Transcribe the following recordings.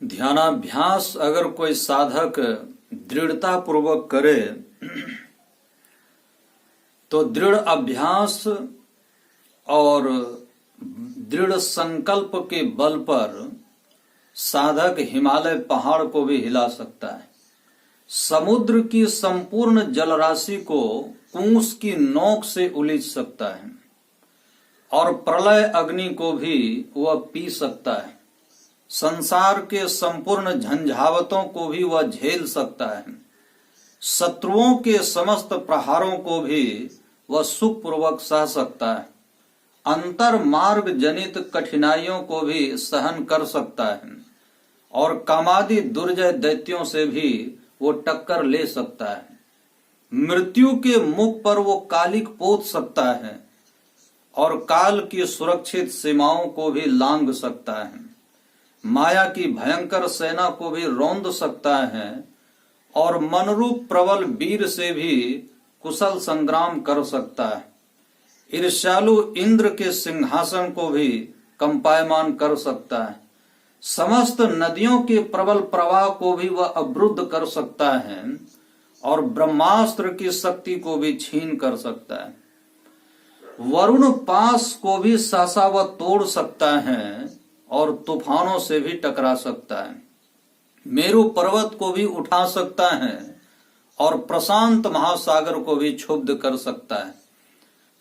ध्यानाभ्यास अगर कोई साधक दृढ़ता पूर्वक करे तो दृढ़ अभ्यास और दृढ़ संकल्प के बल पर साधक हिमालय पहाड़ को भी हिला सकता है। समुद्र की संपूर्ण जलराशि को कूस की नोक से उलीच सकता है और प्रलय अग्नि को भी वह पी सकता है। संसार के संपूर्ण झंझावतों को भी वह झेल सकता है। शत्रुओं के समस्त प्रहारों को भी वह सुखपूर्वक सह सकता है। अंतर मार्ग जनित कठिनाइयों को भी सहन कर सकता है और कामादि दुर्जय दैत्यों से भी वो टक्कर ले सकता है। मृत्यु के मुख पर वो कालिक पोत सकता है और काल की सुरक्षित सीमाओं को भी लांघ सकता है। माया की भयंकर सेना को भी रौंद सकता है और मनरूप प्रबल वीर से भी कुशल संग्राम कर सकता है। ईर्ष्यालु इंद्र के सिंहासन को भी कंपायमान कर सकता है। समस्त नदियों के प्रबल प्रवाह को भी वह अवरुद्ध कर सकता है और ब्रह्मास्त्र की शक्ति को भी छीन कर सकता है। वरुण पास को भी सहसा वह तोड़ सकता है और तूफानों से भी टकरा सकता है। मेरु पर्वत को भी उठा सकता है और प्रशांत महासागर को भी क्षुब्ध कर सकता है।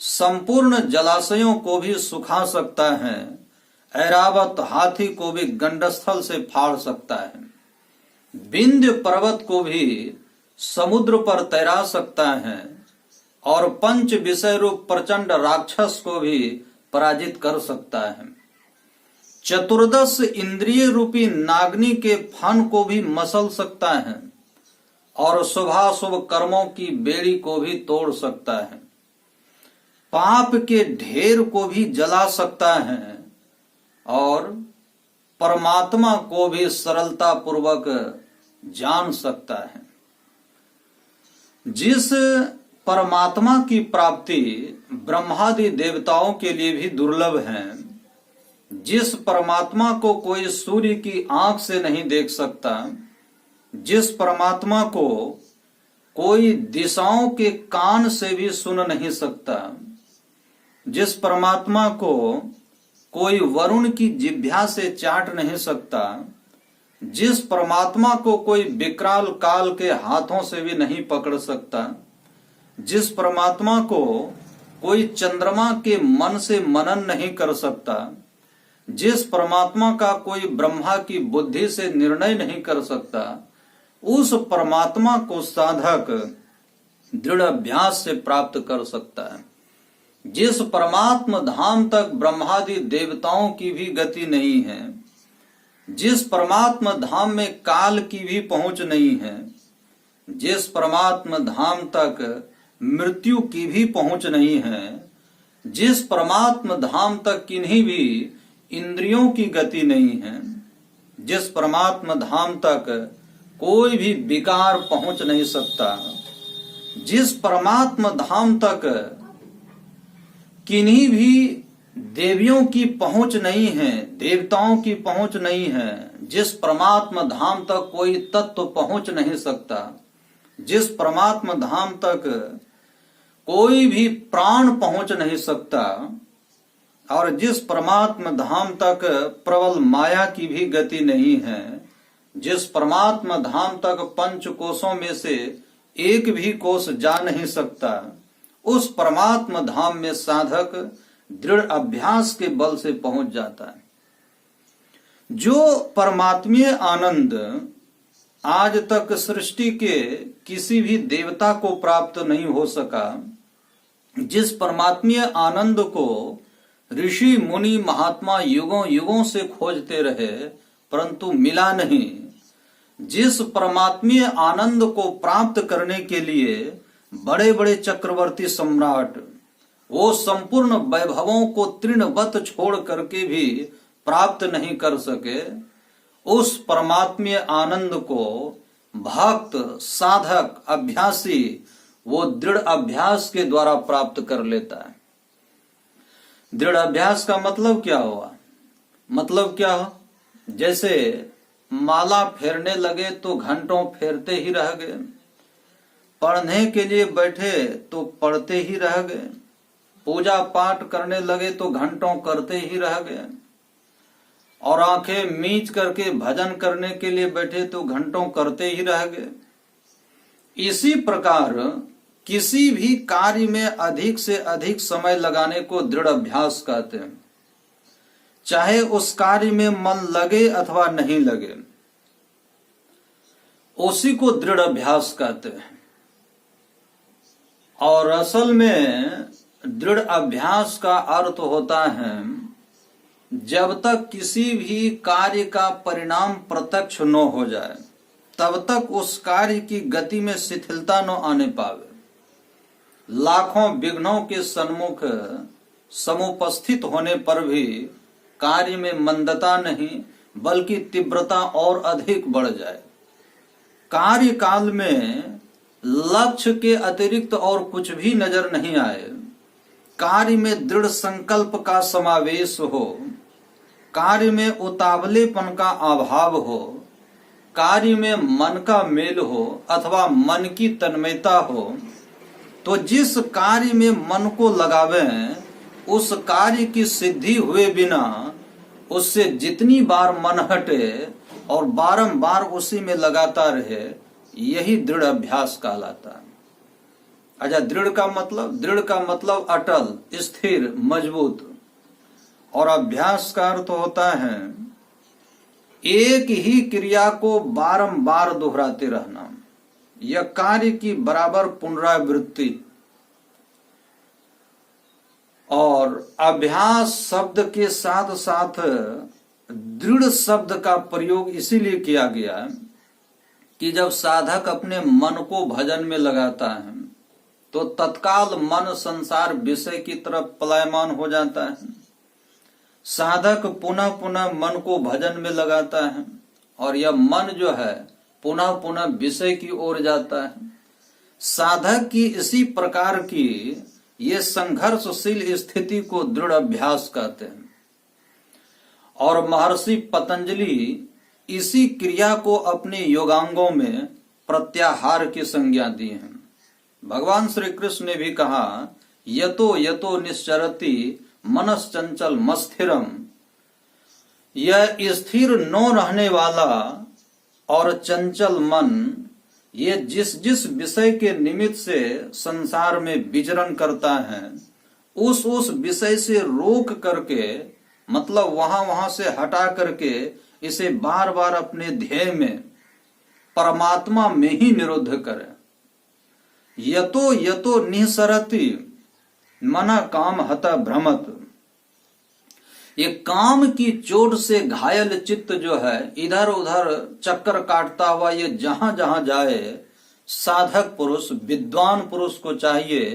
संपूर्ण जलाशयों को भी सुखा सकता है। ऐरावत हाथी को भी गंडस्थल से फाड़ सकता है। विंध्य पर्वत को भी समुद्र पर तैरा सकता है और पंच विषय रूप प्रचंड राक्षस को भी पराजित कर सकता है। चतुर्दश इंद्रिय रूपी नागनी के फन को भी मसल सकता है और शुभाशुभ कर्मों की बेड़ी को भी तोड़ सकता है। पाप के ढेर को भी जला सकता है और परमात्मा को भी सरलता पूर्वक जान सकता है। जिस परमात्मा की प्राप्ति ब्रह्मादि देवताओं के लिए भी दुर्लभ है, जिस परमात्मा को कोई सूर्य की आंख से नहीं देख सकता, जिस परमात्मा को कोई दिशाओं के कान से भी सुन नहीं सकता, जिस परमात्मा को कोई वरुण की जिह्वा से चाट नहीं सकता, जिस परमात्मा को कोई विकराल काल के हाथों से भी नहीं पकड़ सकता, जिस परमात्मा को कोई चंद्रमा के मन से मनन नहीं कर सकता, जिस परमात्मा का कोई ब्रह्मा की बुद्धि से निर्णय नहीं कर सकता, उस परमात्मा को साधक दृढ़ अभ्यास से प्राप्त कर सकता है। जिस परमात्म धाम तक ब्रह्मादि देवताओं की भी गति नहीं है, जिस परमात्म धाम में काल की भी पहुंच नहीं है, जिस परमात्म धाम तक मृत्यु की भी पहुंच नहीं है, जिस परमात्म धाम तक किन्हीं भी इंद्रियों की गति नहीं है, जिस परमात्म धाम तक कोई भी विकार पहुंच नहीं सकता, जिस परमात्म धाम तक किन्हीं भी देवियों की पहुंच नहीं है, देवताओं की पहुंच नहीं है, जिस परमात्म धाम तक कोई तत्व पहुंच नहीं सकता, जिस परमात्म धाम तक कोई भी प्राण पहुंच नहीं सकता और जिस परमात्म धाम तक प्रबल माया की भी गति नहीं है, जिस परमात्म धाम तक पंच कोशों में से एक भी कोश जा नहीं सकता, उस परमात्म धाम में साधक दृढ़ अभ्यास के बल से पहुंच जाता है। जो परमात्मीय आनंद आज तक सृष्टि के किसी भी देवता को प्राप्त नहीं हो सका, जिस परमात्मीय आनंद को ऋषि मुनि महात्मा युगों युगों से खोजते रहे परंतु मिला नहीं, जिस परमात्मीय आनंद को प्राप्त करने के लिए बड़े बड़े चक्रवर्ती सम्राट वो संपूर्ण वैभवों को तृणवत छोड़ करके भी प्राप्त नहीं कर सके, उस परमात्मीय आनंद को भक्त साधक अभ्यासी वो दृढ़ अभ्यास के द्वारा प्राप्त कर लेता है। दृढ़ अभ्यास का मतलब क्या हुआ? मतलब क्या हो? जैसे माला फेरने लगे तो घंटों फेरते ही रह गए, पढ़ने के लिए बैठे तो पढ़ते ही रह गए, पूजा पाठ करने लगे तो घंटों करते ही रह गए, और आंखें मीच करके भजन करने के लिए बैठे तो घंटों करते ही रह गए। इसी प्रकार किसी भी कार्य में अधिक से अधिक समय लगाने को दृढ़ अभ्यास कहते हैं, चाहे उस कार्य में मन लगे अथवा नहीं लगे, उसी को दृढ़ अभ्यास कहते हैं। और असल में दृढ़ अभ्यास का अर्थ होता है जब तक किसी भी कार्य का परिणाम प्रत्यक्ष न हो जाए तब तक उस कार्य की गति में शिथिलता न आने पावे। लाखों विघ्नों के सन्मुख समुपस्थित होने पर भी कार्य में मंदता नहीं बल्कि तीव्रता और अधिक बढ़ जाए। कार्य काल में लक्ष्य के अतिरिक्त और कुछ भी नजर नहीं आए, कार्य में दृढ़ संकल्प का समावेश हो, कार्य में उतावलेपन का अभाव हो, कार्य में मन का मेल हो अथवा मन की तन्मयता हो, तो जिस कार्य में मन को लगावे उस कार्य की सिद्धि हुए बिना उससे जितनी बार मन हटे और बारंबार उसी में लगाता रहे, यही दृढ़ अभ्यास कहलाता है। अच्छा, दृढ़ का मतलब अटल, स्थिर, मजबूत, और अभ्यास का अर्थ होता है एक ही क्रिया को बारंबार दोहराते रहना या कार्य की बराबर पुनरावृत्ति। और अभ्यास शब्द के साथ साथ दृढ़ शब्द का प्रयोग इसीलिए किया गया कि जब साधक अपने मन को भजन में लगाता है तो तत्काल मन संसार विषय की तरफ पलायमान हो जाता है। साधक पुनः पुनः मन को भजन में लगाता है और यह मन जो है पुनः पुनः विषय की ओर जाता है। साधक की इसी प्रकार की ये संघर्षशील स्थिति को दृढ़ अभ्यास कहते हैं। और महर्षि पतंजलि इसी क्रिया को अपने योगांगों में प्रत्याहार की संज्ञा दी है। भगवान श्री कृष्ण ने भी कहा, यतो यतो निश्चरति मनश्चंचल मस्थिरम, यह स्थिर न रहने वाला और चंचल मन ये जिस जिस विषय के निमित्त से संसार में विचरण करता है उस विषय से रोक करके, मतलब वहां से हटा करके इसे बार बार अपने ध्येय में परमात्मा में ही निरुद्ध करे। यतो यतो निसरति मना काम हता भ्रमत, ये काम की चोट से घायल चित्त जो है इधर उधर चक्कर काटता हुआ ये जहां जहां जाए, साधक पुरुष, विद्वान पुरुष को चाहिए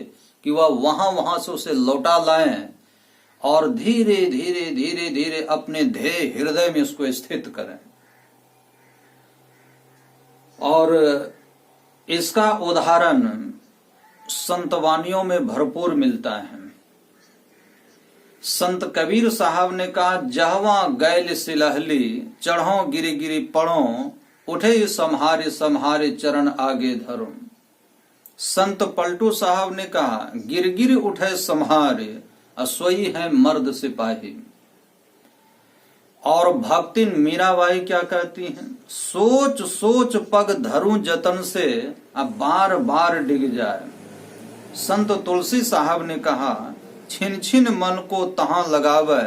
कि वह वहां से उसे लौटा लाएं और धीरे धीरे धीरे धीरे अपने ध्येय हृदय में उसको स्थित करें। और इसका उदाहरण संतवानियों में भरपूर मिलता है। संत कबीर साहब ने कहा, जहवा गैल सिलहली चढ़ो गिरी गिरी पढ़ो, उठे सम्हारे सम्हारे चरण आगे धरो। संत पलटू साहब ने कहा, गिर गिर उठे सम्हारे असोई है मर्द सिपाही। और भक्तिन मीराबाई क्या कहती हैं, सोच सोच पग धरूं जतन से अब बार बार डिग जाए। संत तुलसी साहब ने कहा, छिन छिन मन को तहां लगावे,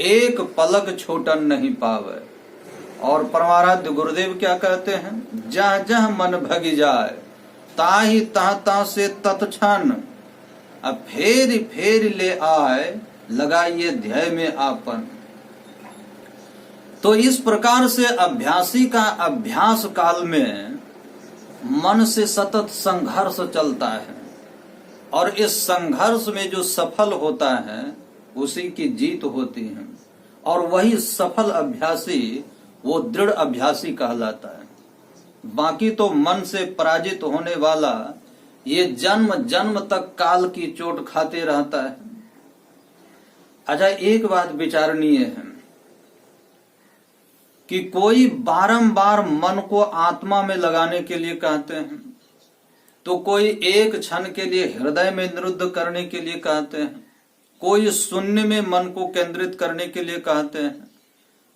एक पलक छोटन नहीं पावे। और परमाराध्य गुरुदेव क्या कहते हैं, जह जह मन भगी जाए ताही तह तह से तत्क्षण अब फेर फेर ले आए, लगाइए ध्येय में आपन। तो इस प्रकार से अभ्यासी का अभ्यास काल में मन से सतत संघर्ष चलता है और इस संघर्ष में जो सफल होता है उसी की जीत होती है, और वही सफल अभ्यासी वो दृढ़ अभ्यासी कहलाता है। बाकी तो मन से पराजित होने वाला ये जन्म जन्म तक काल की चोट खाते रहता है। अच्छा, एक बात विचारणीय है, कि कोई बारंबार मन को आत्मा में लगाने के लिए कहते हैं, तो कोई एक क्षण के लिए हृदय में निरुद्ध करने के लिए कहते हैं, कोई शून्य में मन को केंद्रित करने के लिए कहते हैं,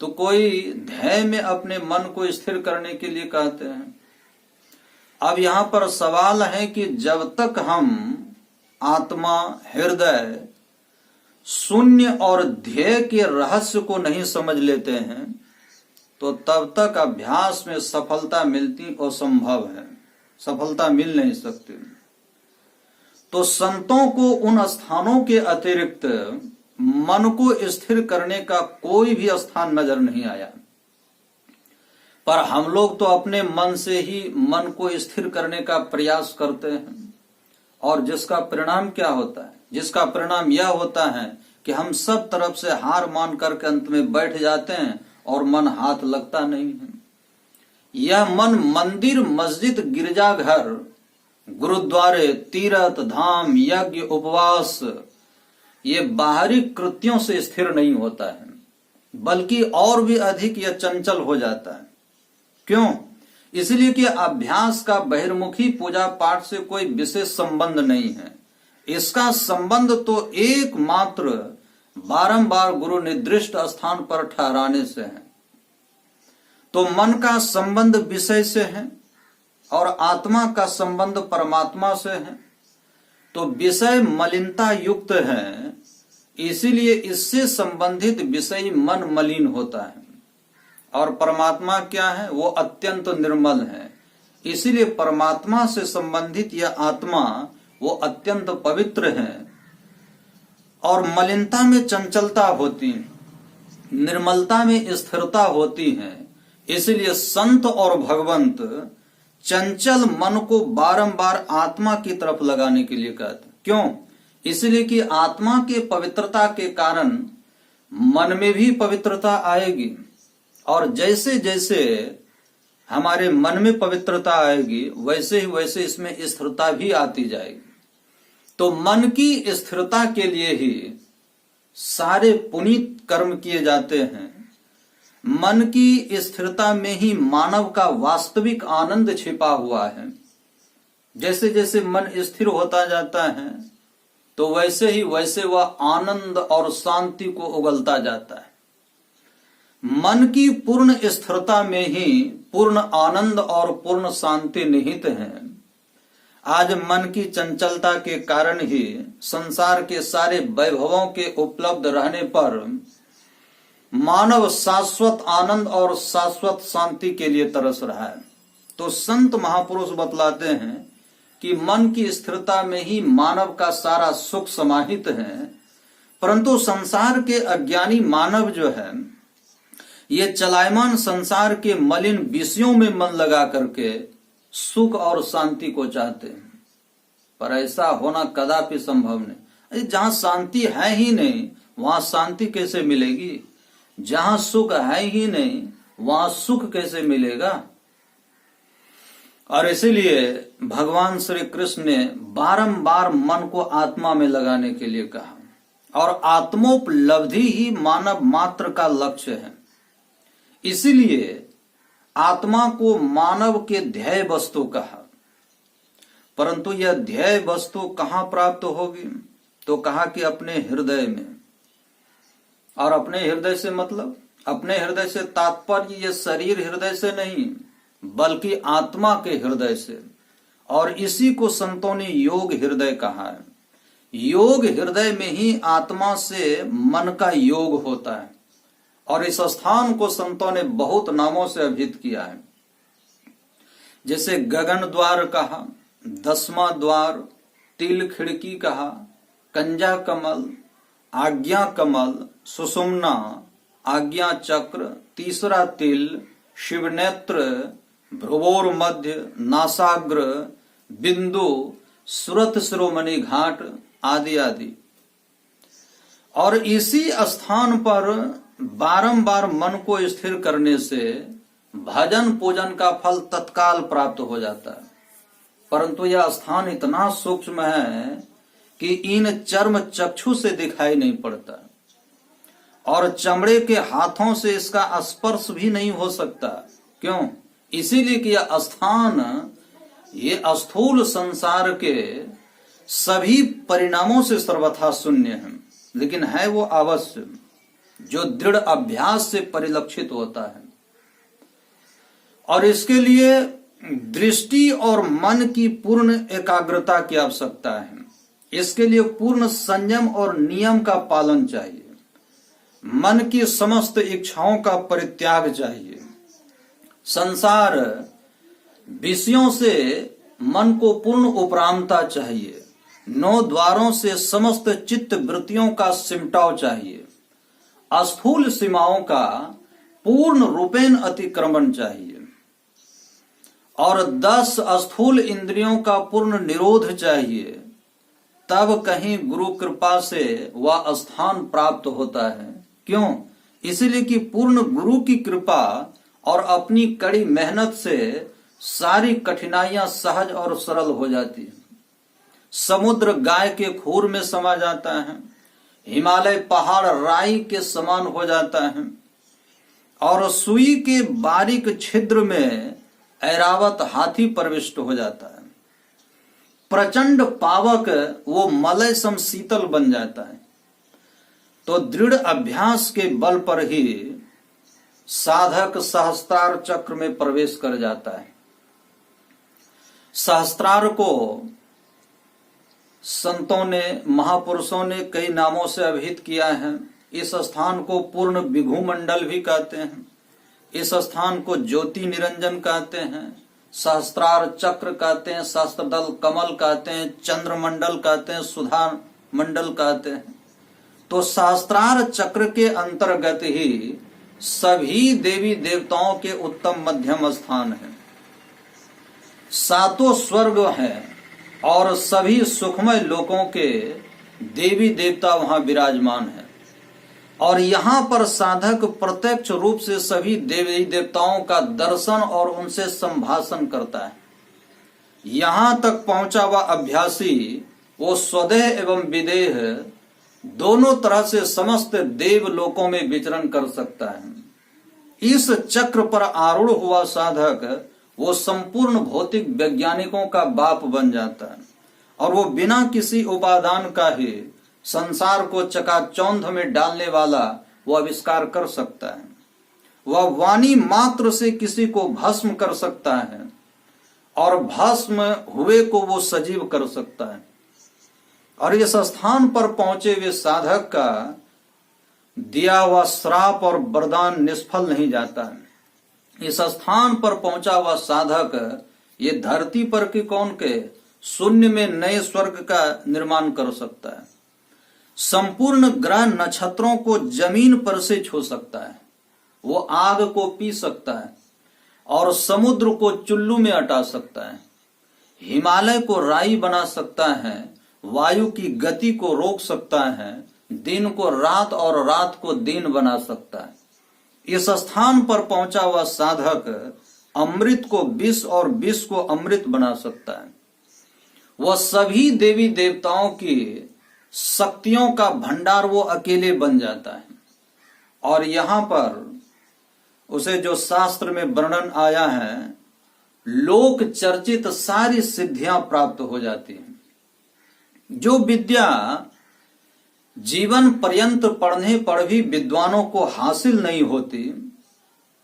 तो कोई ध्येय में अपने मन को स्थिर करने के लिए कहते हैं। अब यहां पर सवाल है कि जब तक हम आत्मा, हृदय, शून्य और ध्येय के रहस्य को नहीं समझ लेते हैं, तो तब तक अभ्यास में सफलता मिलती असंभव है, सफलता मिल नहीं सकती। तो संतों को उन स्थानों के अतिरिक्त मन को स्थिर करने का कोई भी स्थान नजर नहीं आया, पर हम लोग तो अपने मन से ही मन को स्थिर करने का प्रयास करते हैं, और जिसका परिणाम क्या होता है? जिसका परिणाम यह होता है कि हम सब तरफ से हार मान करके अंत में बैठ जाते हैं और मन हाथ लगता नहीं है। यह मन मंदिर, मस्जिद, गिरजाघर, गुरुद्वारे, तीर्थ, धाम, यज्ञ, उपवास, ये बाहरी कृत्यों से स्थिर नहीं होता है, बल्कि और भी अधिक यह चंचल हो जाता है। क्यों? इसलिए कि अभ्यास का बहिर्मुखी पूजा पाठ से कोई विशेष संबंध नहीं है। इसका संबंध तो एकमात्र बारंबार गुरु निर्दिष्ट स्थान पर ठहराने से है। तो मन का संबंध विषय से है और आत्मा का संबंध परमात्मा से है। तो विषय मलिनता युक्त है, इसीलिए इससे संबंधित विषय मन मलिन होता है, और परमात्मा क्या है? वो अत्यंत निर्मल है, इसीलिए परमात्मा से संबंधित यह आत्मा वो अत्यंत पवित्र है। और मलिनता में चंचलता होती, निर्मलता में स्थिरता होती है। इसलिए संत और भगवंत चंचल मन को बारंबार आत्मा की तरफ लगाने के लिए कहते। क्यों? इसलिए कि आत्मा के पवित्रता के कारण मन में भी पवित्रता आएगी, और जैसे जैसे हमारे मन में पवित्रता आएगी वैसे ही वैसे इसमें स्थिरता भी आती जाएगी। तो मन की स्थिरता के लिए ही सारे पुनीत कर्म किए जाते हैं। मन की स्थिरता में ही मानव का वास्तविक आनंद छिपा हुआ है। जैसे जैसे मन स्थिर होता जाता है तो वैसे ही वैसे वह आनंद और शांति को उगलता जाता है। मन की पूर्ण स्थिरता में ही पूर्ण आनंद और पूर्ण शांति निहित है। आज मन की चंचलता के कारण ही संसार के सारे वैभवों के उपलब्ध रहने पर मानव शाश्वत आनंद और शाश्वत शांति के लिए तरस रहा है। तो संत महापुरुष बतलाते हैं कि मन की स्थिरता में ही मानव का सारा सुख समाहित है, परंतु संसार के अज्ञानी मानव जो है ये चलायमान संसार के मलिन विषयों में मन लगा करके सुख और शांति को चाहते हैं, पर ऐसा होना कदापि संभव नहीं। जहां शांति है ही नहीं वहां शांति कैसे मिलेगी? जहां सुख है ही नहीं वहां सुख कैसे मिलेगा? और इसीलिए भगवान श्री कृष्ण ने बारंबार मन को आत्मा में लगाने के लिए कहा, और आत्मोपलब्धि ही मानव मात्र का लक्ष्य है। इसीलिए आत्मा को मानव के ध्येय वस्तु कहा। परंतु यह ध्येय वस्तु कहां प्राप्त होगी? तो कहा कि अपने हृदय में। और अपने हृदय से मतलब, अपने हृदय से तात्पर्य ये शरीर हृदय से नहीं, बल्कि आत्मा के हृदय से। और इसी को संतों ने योग हृदय कहा है। योग हृदय में ही आत्मा से मन का योग होता है, और इस स्थान को संतों ने बहुत नामों से अभिहित किया है। जैसे गगन द्वार कहा, दसवां द्वार, तिल खिड़की कहा, कंजा कमल, आज्ञा कमल, सुषुम्ना, आज्ञा चक्र, तीसरा तिल, शिवनेत्र, भ्रुवोर मध्य, नासाग्र, बिंदु, सुरथ शिरोमणि घाट आदि आदि। और इसी स्थान पर बारंबार मन को स्थिर करने से भजन पूजन का फल तत्काल प्राप्त हो जाता है। परंतु यह स्थान इतना सूक्ष्म है कि इन चर्म चक्षु से दिखाई नहीं पड़ता। और चमड़े के हाथों से इसका स्पर्श भी नहीं हो सकता। क्यों? इसीलिए कि यह स्थान, ये स्थूल संसार के सभी परिणामों से सर्वथा शून्य है, लेकिन है वो अवश्य जो दृढ़ अभ्यास से परिलक्षित होता है। और इसके लिए दृष्टि और मन की पूर्ण एकाग्रता की आवश्यकता है। इसके लिए पूर्ण संयम और नियम का पालन चाहिए। मन की समस्त इच्छाओं का परित्याग चाहिए। संसार विषयों से मन को पूर्ण उपरामता चाहिए। 9 द्वारों से समस्त चित्त वृत्तियों का सिमटाव चाहिए। स्थूल सीमाओं का पूर्ण रूपेण अतिक्रमण चाहिए और 10 स्थूल इंद्रियों का पूर्ण निरोध चाहिए। तब कहीं गुरु कृपा से वह स्थान प्राप्त होता है। क्यों? इसलिए कि पूर्ण गुरु की कृपा और अपनी कड़ी मेहनत से सारी कठिनाइयां सहज और सरल हो जाती है। समुद्र गाय के खूर में समा जाता है, हिमालय पहाड़ राई के समान हो जाता है और सुई के बारीक छिद्र में ऐरावत हाथी प्रविष्ट हो जाता है। प्रचंड पावक वो मलय सम शीतल बन जाता है। तो दृढ़ अभ्यास के बल पर ही साधक सहस्त्रार चक्र में प्रवेश कर जाता है। सहस्त्रार को संतों ने, महापुरुषों ने कई नामों से अभिहित किया है। इस स्थान को पूर्ण विभू मंडल भी कहते हैं। इस स्थान को ज्योति निरंजन कहते हैं, सहस्त्रार चक्र कहते हैं, सहस्त्रदल कमल कहते हैं, चंद्र मंडल कहते हैं, सुधा मंडल कहते हैं। तो सहस्त्रार चक्र के अंतर्गत ही सभी देवी देवताओं के उत्तम मध्यम स्थान है। 7 स्वर्ग हैं और सभी सुखमय लोकों के देवी देवता वहां विराजमान है। और यहाँ पर साधक प्रत्यक्ष रूप से सभी देवी देवताओं का दर्शन और उनसे संभाषण करता है। यहाँ तक पहुंचा हुआ अभ्यासी वो स्वदेह एवं विदेह दोनों तरह से समस्त देव लोकों में विचरण कर सकता है। इस चक्र पर आरूढ़ हुआ साधक वो संपूर्ण भौतिक वैज्ञानिकों का बाप बन जाता है और वो बिना किसी उपादान का ही संसार को चकाचौंध में डालने वाला वो आविष्कार कर सकता है। वह वाणी मात्र से किसी को भस्म कर सकता है और भस्म हुए को वो सजीव कर सकता है। और इस स्थान पर पहुंचे हुए साधक का दिया हुआ श्राप और वरदान निष्फल नहीं जाता है। इस स्थान पर पहुंचा हुआ साधक ये धरती पर की कौन के शून्य में नए स्वर्ग का निर्माण कर सकता है। संपूर्ण ग्रह नक्षत्रों को जमीन पर से छू सकता है। वो आग को पी सकता है और समुद्र को चुल्लू में अटा सकता है। हिमालय को राई बना सकता है, वायु की गति को रोक सकता है, दिन को रात और रात को दिन बना सकता है। इस स्थान पर पहुंचा हुआ साधक अमृत को विष और विष को अमृत बना सकता है। वह सभी देवी देवताओं की शक्तियों का भंडार वो अकेले बन जाता है। और यहां पर उसे जो शास्त्र में वर्णन आया है, लोक चर्चित सारी सिद्धियां प्राप्त हो जाती हैं। जो विद्या जीवन पर्यंत पढ़ने पर भी विद्वानों को हासिल नहीं होती,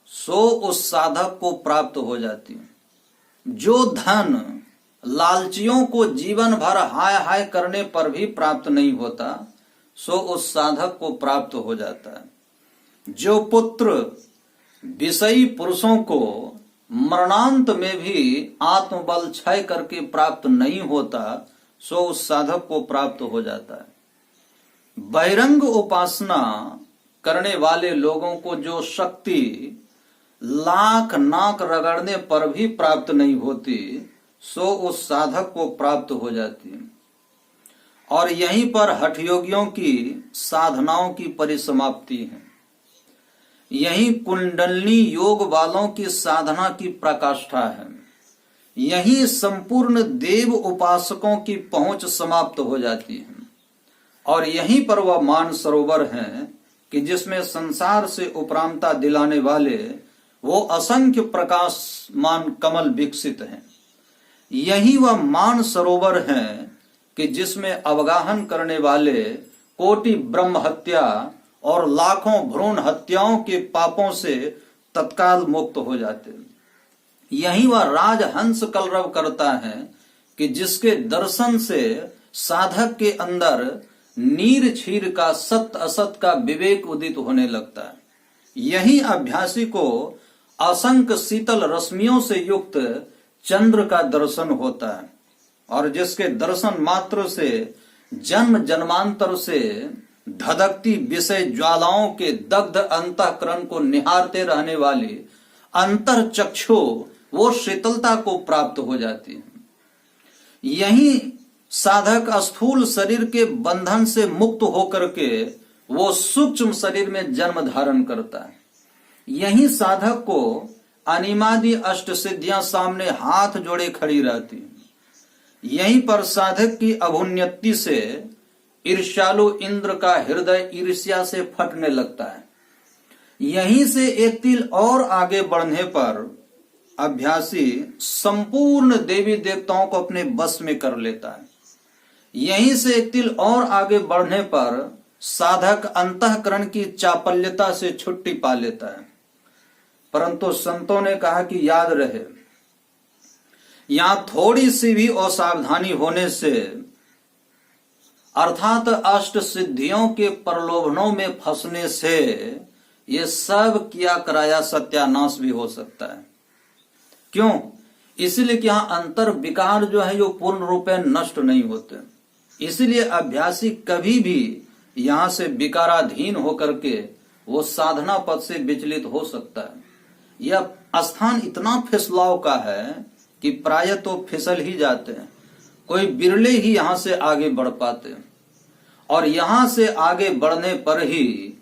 सो उस साधक को प्राप्त हो जाती है। जो धन लालचियों को जीवन भर हाय हाय करने पर भी प्राप्त नहीं होता, सो उस साधक को प्राप्त हो जाता है। जो पुत्र विषयी पुरुषों को मरणांत में भी आत्मबल क्षय करके प्राप्त नहीं होता, सो उस साधक को प्राप्त हो जाता है। बहिरंग उपासना करने वाले लोगों को जो शक्ति लाख नाक रगड़ने पर भी प्राप्त नहीं होती, सो उस साधक को प्राप्त हो जाती है। और यहीं पर हठयोगियों की साधनाओं की परिसमाप्ति है। यहीं कुंडलिनी योग वालों की साधना की प्रकाष्ठा है। यहीं संपूर्ण देव उपासकों की पहुंच समाप्त हो जाती है। और यहीं पर वह मान सरोवर है कि जिसमें संसार से उपरामता दिलाने वाले वो असंख्य प्रकाशमान कमल विकसित हैं। यही वह मान सरोवर है कि जिसमें अवगाहन करने वाले कोटि ब्रह्म हत्या और लाखों भ्रूण हत्याओं के पापों से तत्काल मुक्त हो जाते। यही वह राजहंस कलरव करता है कि जिसके दर्शन से साधक के अंदर नीर क्षीर का सत्य असत का विवेक उदित होने लगता है। यही अभ्यासी को असंख्य शीतल रश्मियों से युक्त चंद्र का दर्शन होता है और जिसके दर्शन मात्र से जन्म जन्मांतर से धधकती विषय ज्वालाओं के दग्ध अंतःकरण को निहारते रहने वाली अंतर चक्षु वो शीतलता को प्राप्त हो जाती है। यही साधक स्थूल शरीर के बंधन से मुक्त होकर के वो सूक्ष्म शरीर में जन्म धारण करता है। यही साधक को अनिमादि अष्ट सिद्धियां सामने हाथ जोड़े खड़ी रहती है। यहीं पर साधक की अभुन्यति से ईर्ष्यालु इंद्र का हृदय ईर्ष्या से फटने लगता है। यहीं से एक तिल और आगे बढ़ने पर अभ्यासी संपूर्ण देवी देवताओं को अपने बस में कर लेता है। यहीं से एक तिल और आगे बढ़ने पर साधक अंतःकरण की चापल्यता से छुट्टी पा लेता है। परंतु संतों ने कहा कि याद रहे, यहां थोड़ी सी भी असावधानी होने से अर्थात अष्ट सिद्धियों के प्रलोभनों में फंसने से ये सब किया कराया सत्यानाश भी हो सकता है। क्यों? इसलिए कि यहां अंतर विकार जो है वो पूर्ण रूपेण नष्ट नहीं होते। इसलिए अभ्यासी कभी भी यहां से विकाराधीन होकर के वो साधना पथ से विचलित हो सकता है। यह स्थान इतना फिसलाव का है कि प्राय तो फिसल ही जाते हैं, कोई बिरले ही यहां से आगे बढ़ पाते हैं। और यहां से आगे बढ़ने पर ही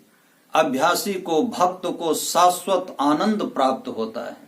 अभ्यासी को भक्त को शाश्वत आनंद प्राप्त होता है।